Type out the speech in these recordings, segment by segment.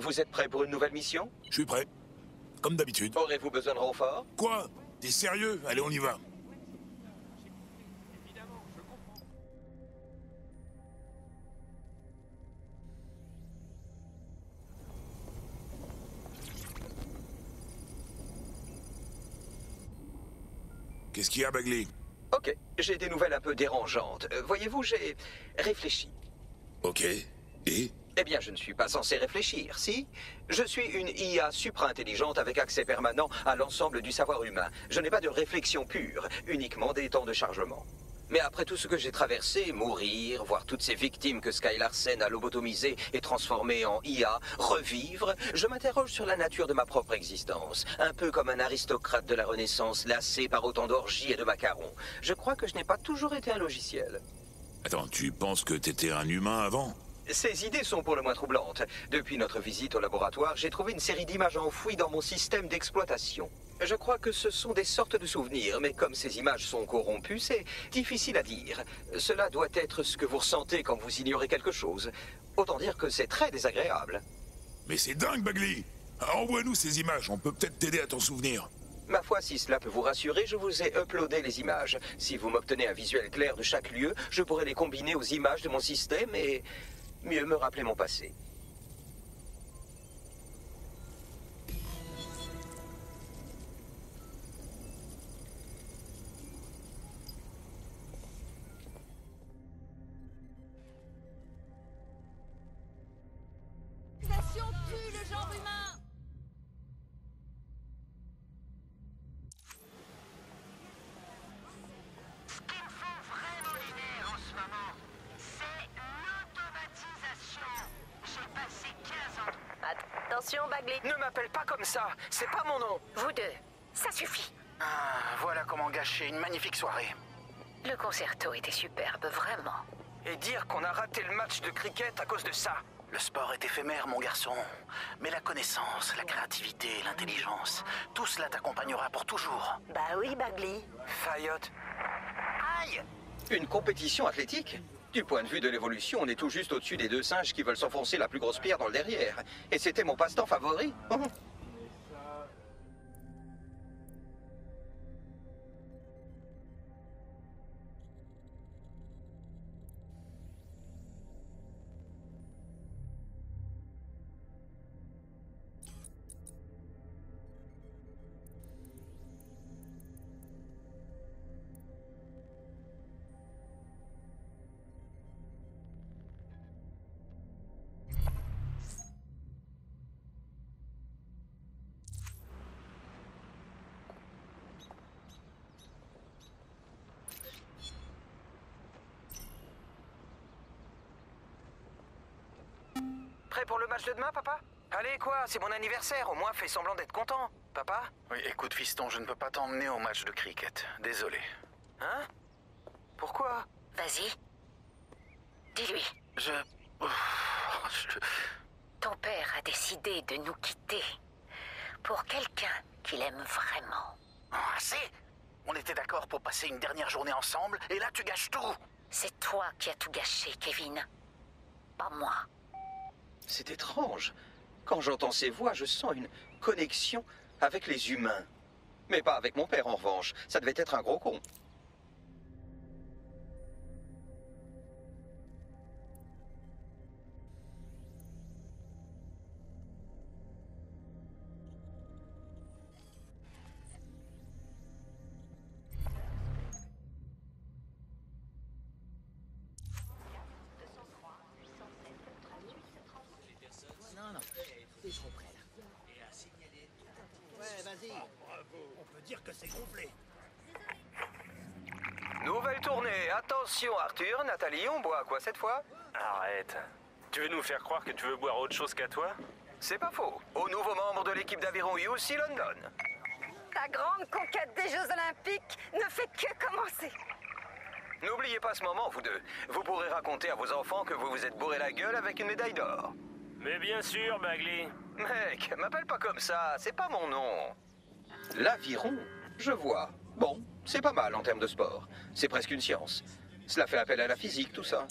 Vous êtes prêt pour une nouvelle mission? Je suis prêt. Comme d'habitude. Aurez-vous besoin de renfort? Quoi? T'es sérieux? Allez, on y va. Qu'est-ce qu'il y a, Bagley? Ok, j'ai des nouvelles un peu dérangeantes. Voyez-vous, j'ai réfléchi. Ok. Et? Eh bien, je ne suis pas censé réfléchir, si? Je suis une IA supra-intelligente avec accès permanent à l'ensemble du savoir humain. Je n'ai pas de réflexion pure, uniquement des temps de chargement. Mais après tout ce que j'ai traversé, mourir, voir toutes ces victimes que Sky Larsen a lobotomisées et transformées en IA, revivre, je m'interroge sur la nature de ma propre existence. Un peu comme un aristocrate de la Renaissance, lassé par autant d'orgies et de macarons. Je crois que je n'ai pas toujours été un logiciel. Attends, tu penses que t'étais un humain avant? Ces idées sont pour le moins troublantes. Depuis notre visite au laboratoire, j'ai trouvé une série d'images enfouies dans mon système d'exploitation. Je crois que ce sont des sortes de souvenirs, mais comme ces images sont corrompues, c'est difficile à dire. Cela doit être ce que vous ressentez quand vous ignorez quelque chose. Autant dire que c'est très désagréable. Mais c'est dingue, Bagley! Envoie-nous ces images, on peut peut-être t'aider à t'en souvenir. Ma foi, si cela peut vous rassurer, je vous ai uploadé les images. Si vous m'obtenez un visuel clair de chaque lieu, je pourrai les combiner aux images de mon système et mieux me rappeler mon passé. Tue le genre humain! Ce qu'il me faut vraiment lunaire en ce moment, c'est l'automatisation. J'ai passé 15 ans. Attention, Bagley. Ne m'appelle pas comme ça, c'est pas mon nom. Vous deux, ça suffit. Ah, voilà comment gâcher une magnifique soirée. Le concerto était superbe, vraiment. Et dire qu'on a raté le match de cricket à cause de ça. Le sport est éphémère, mon garçon. Mais la connaissance, la créativité, l'intelligence, tout cela t'accompagnera pour toujours. Bah oui, Bagley. Fayotte. Aïe! Une compétition athlétique? Du point de vue de l'évolution, on est tout juste au-dessus des deux singes qui veulent s'enfoncer la plus grosse pierre dans le derrière. Et c'était mon passe-temps favori. Prêt pour le match de demain, papa? Allez, quoi, c'est mon anniversaire, au moins fais semblant d'être content, papa. Oui, écoute, fiston, je ne peux pas t'emmener au match de cricket. Désolé. Hein? Pourquoi? Vas-y. Dis-lui. Je... Ton père a décidé de nous quitter. Pour quelqu'un qu'il aime vraiment. Assez! On était d'accord pour passer une dernière journée ensemble, et là tu gâches tout! C'est toi qui as tout gâché, Kevin. Pas moi. C'est étrange. Quand j'entends ces voix, je sens une connexion avec les humains. Mais pas avec mon père, en revanche. Ça devait être un gros con. Nouvelle tournée. Attention, Arthur, Nathalie, on boit quoi cette fois? Arrête. Tu veux nous faire croire que tu veux boire autre chose qu'à toi? C'est pas faux. Au nouveau membre de l'équipe d'aviron UC London. Ta grande conquête des Jeux Olympiques ne fait que commencer. N'oubliez pas ce moment, vous deux. Vous pourrez raconter à vos enfants que vous vous êtes bourré la gueule avec une médaille d'or. Mais bien sûr, Bagley. Mec, m'appelle pas comme ça, c'est pas mon nom. L'aviron? Je vois. Bon, c'est pas mal en termes de sport. C'est presque une science. Cela fait appel à la physique, tout ça.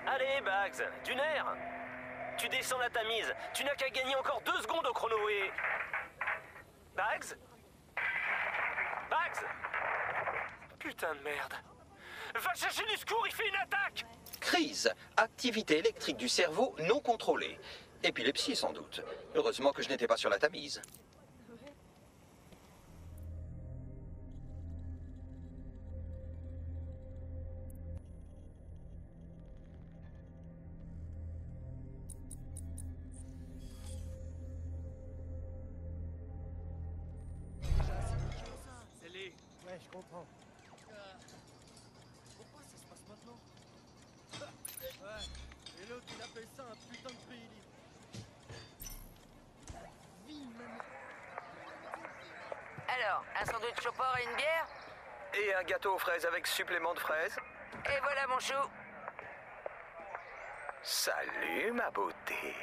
Allez, Bags, du nerf. Tu descends la Tamise. Tu n'as qu'à gagner encore 2 secondes au chrono et... Bags? Bags? Putain de merde. Va chercher du secours, il fait une attaque! Crise. Activité électrique du cerveau non contrôlée. Épilepsie, sans doute. Heureusement que je n'étais pas sur la Tamise. Ouais, je comprends. Pourquoi ça se passe maintenant? Ouais, et l'autre il appelle ça un putain de pays libre. Alors, un sandwich chopard et une bière? Et un gâteau aux fraises avec supplément de fraises? Et voilà mon chou. Salut, ma beauté.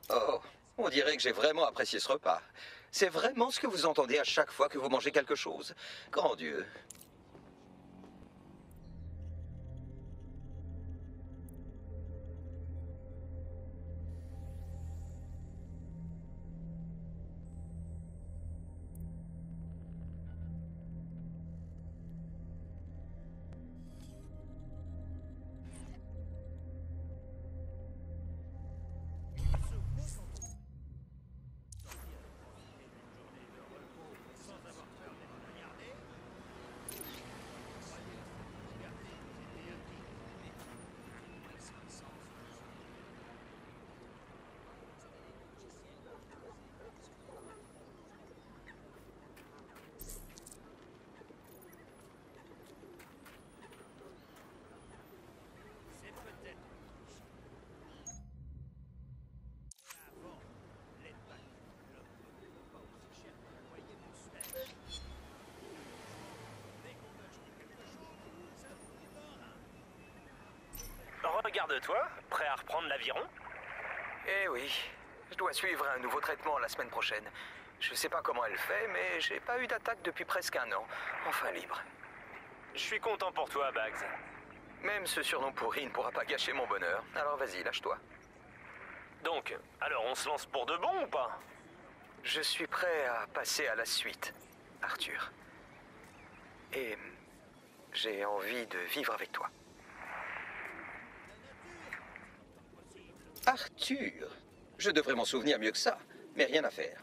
Oh, on dirait que j'ai vraiment apprécié ce repas. C'est vraiment ce que vous entendez à chaque fois que vous mangez quelque chose. Grand Dieu. Regarde-toi, prêt à reprendre l'aviron? Eh oui, je dois suivre un nouveau traitement la semaine prochaine. Je sais pas comment elle fait, mais j'ai pas eu d'attaque depuis presque 1 an. Enfin libre. Je suis content pour toi, Bags. Même ce surnom pourri ne pourra pas gâcher mon bonheur. Alors vas-y, lâche-toi. Donc, alors on se lance pour de bon ou pas? Je suis prêt à passer à la suite, Arthur. Et j'ai envie de vivre avec toi. Arthur! Je devrais m'en souvenir mieux que ça, mais rien à faire.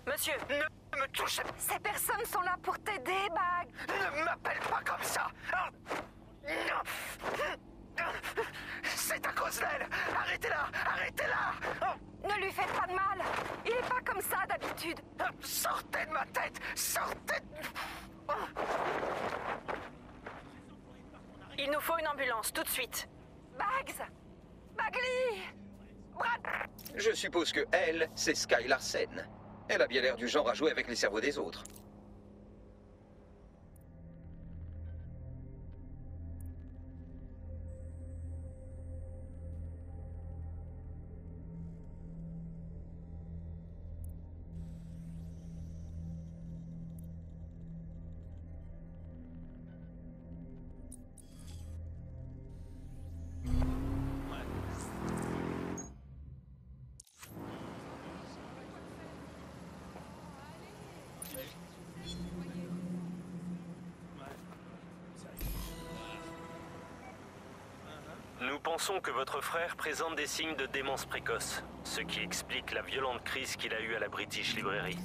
Monsieur, Ne me touchez pas! ces personnes sont là pour t'aider, Bag. Ne m'appelle pas comme ça! C'est à cause d'elle! Arrêtez-la! Arrêtez-la! Ne lui faites pas de mal. Il est pas comme ça d'habitude. Sortez de ma tête! Sortez! Il nous faut une ambulance, tout de suite. Bags! Bagley! Brad! Je suppose que elle, c'est Sky Larsen. Elle a bien l'air du genre à jouer avec les cerveaux des autres. pensons que votre frère présente des signes de démence précoce, ce qui explique la violente crise qu'il a eue à la British Library.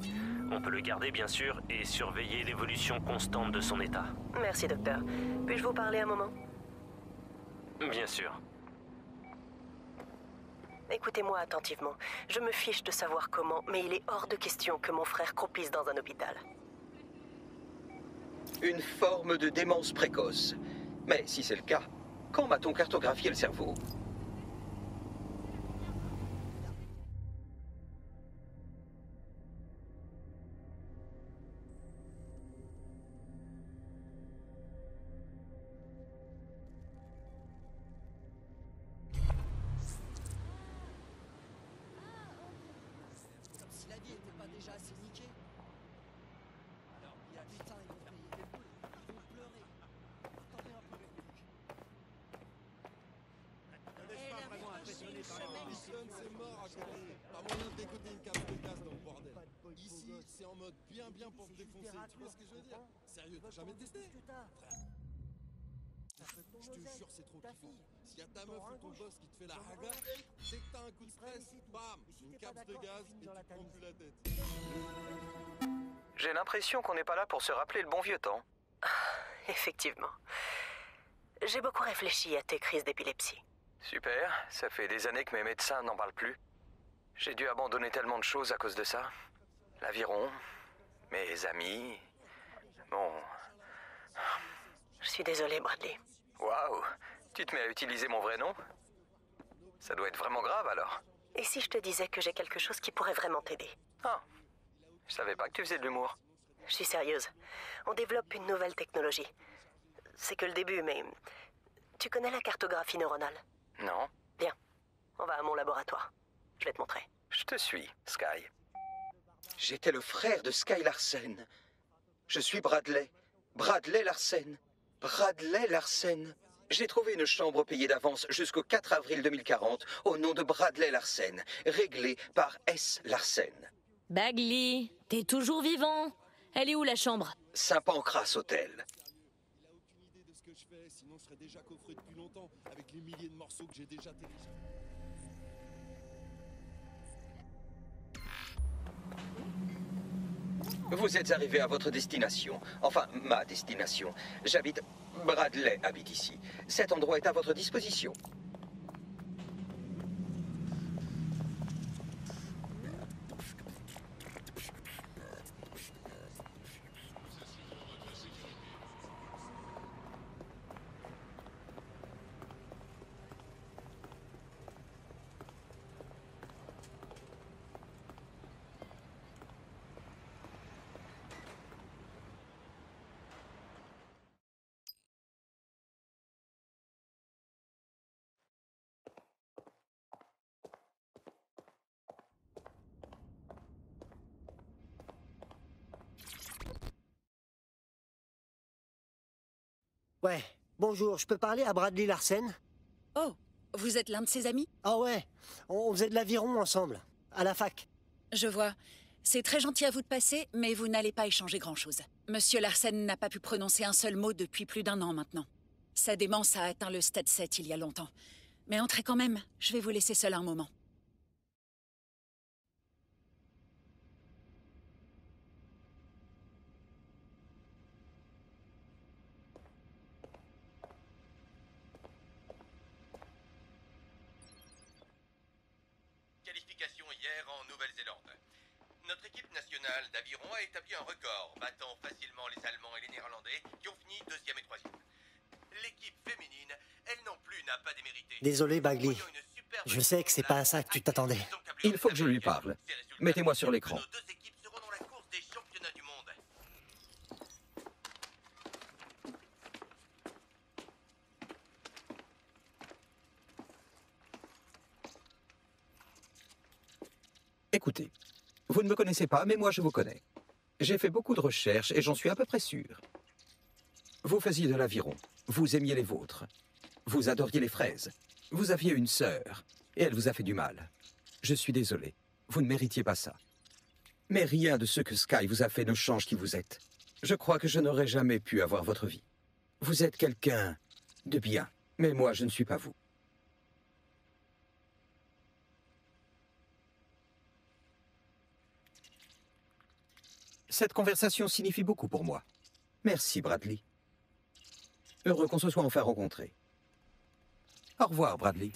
On peut le garder, bien sûr, et surveiller l'évolution constante de son état. Merci, docteur. Puis-je vous parler un moment? Bien sûr. Écoutez-moi attentivement. Je me fiche de savoir comment, mais il est hors de question que mon frère croupisse dans un hôpital. Une forme de démence précoce. Mais si c'est le cas, quand m'a-t-on cartographié le cerveau? Comme si la vie était pas déjà assez niquée. Alors, il y a putain, ils vont payer des boules. Ils vont pleurer. Attendez un peu, les mecs. Mission, c'est mort à côté. Pas moyen de décoder une carte de gaz dans le bordel. Ici, c'est en mode bien pour te défoncer. Tu vois ce que je veux dire? Sérieux, t'as jamais testé? Je te jure, c'est trop kiffant. S'il y a ta meuf ou ton boss qui te fait la raga, dès que t'as un coup de stress, bam, une capse de gaz et tu te prends plus la tête. J'ai l'impression qu'on n'est pas là pour se rappeler le bon vieux temps. Effectivement. J'ai beaucoup réfléchi à tes crises d'épilepsie. Super, ça fait des années que mes médecins n'en parlent plus. J'ai dû abandonner tellement de choses à cause de ça. L'aviron, mes amis, bon... Je suis désolée, Bradley. Waouh, tu te mets à utiliser mon vrai nom? Ça doit être vraiment grave alors. Et si je te disais que j'ai quelque chose qui pourrait vraiment t'aider? Ah, je savais pas que tu faisais de l'humour. Je suis sérieuse. On développe une nouvelle technologie. C'est que le début, mais... Tu connais la cartographie neuronale? Non? Viens, on va à mon laboratoire. Je vais te montrer. Je te suis, Sky. J'étais le frère de Sky Larsen. Je suis Bradley. Bradley Larsen. Bradley Larsen. J'ai trouvé une chambre payée d'avance jusqu'au 4 avril 2040 au nom de Bradley Larsen, réglée par S. Larsen. Bagley, t'es toujours vivant. Elle est où la chambre? Saint-Pancras Hotel. Il a aucune idée de ce que je fais, sinon je serais déjà coffré depuis longtemps avec les milliers de morceaux que j'ai déjà téléchargés. Vous êtes arrivé à votre destination. Enfin, ma destination. J'habite... Bradley habite ici. Cet endroit est à votre disposition. Ouais, bonjour, je peux parler à Bradley Larsen? Oh, vous êtes l'un de ses amis? Ah ouais, on faisait de l'aviron ensemble, à la fac. Je vois. C'est très gentil à vous de passer, mais vous n'allez pas échanger grand-chose. Monsieur Larsen n'a pas pu prononcer un seul mot depuis plus d'1 an maintenant. Sa démence a atteint le stade 7 il y a longtemps. Mais entrez quand même, je vais vous laisser seul un moment. Qualification hier en Nouvelle-Zélande. Notre équipe nationale d'aviron a établi un record, battant facilement les Allemands et les Néerlandais, qui ont fini 2e et 3e. L'équipe féminine, elle non plus n'a pas démérité. Désolé, Bagley. Je sais que c'est pas à ça que tu t'attendais. Il faut que je lui parle. Mettez-moi sur l'écran. Nos 2 équipes seront dans la course des championnats du monde. Écoutez, vous ne me connaissez pas, mais moi je vous connais. J'ai fait beaucoup de recherches et j'en suis à peu près sûr. Vous faisiez de l'aviron, vous aimiez les vôtres, vous adoriez les fraises, vous aviez une sœur, et elle vous a fait du mal. Je suis désolé, vous ne méritiez pas ça. Mais rien de ce que Sky vous a fait ne change qui vous êtes. Je crois que je n'aurais jamais pu avoir votre vie. Vous êtes quelqu'un de bien, mais moi je ne suis pas vous. Cette conversation signifie beaucoup pour moi. Merci, Bradley. Heureux qu'on se soit enfin rencontrés. Au revoir, Bradley.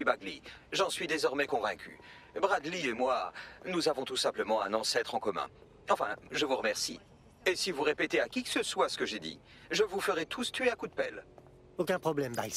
Bagley, j'en suis désormais convaincu. Bradley et moi, nous avons tout simplement un ancêtre en commun. Enfin, je vous remercie. Et si vous répétez à qui que ce soit ce que j'ai dit, je vous ferai tous tuer à coups de pelle. Aucun problème, Biles.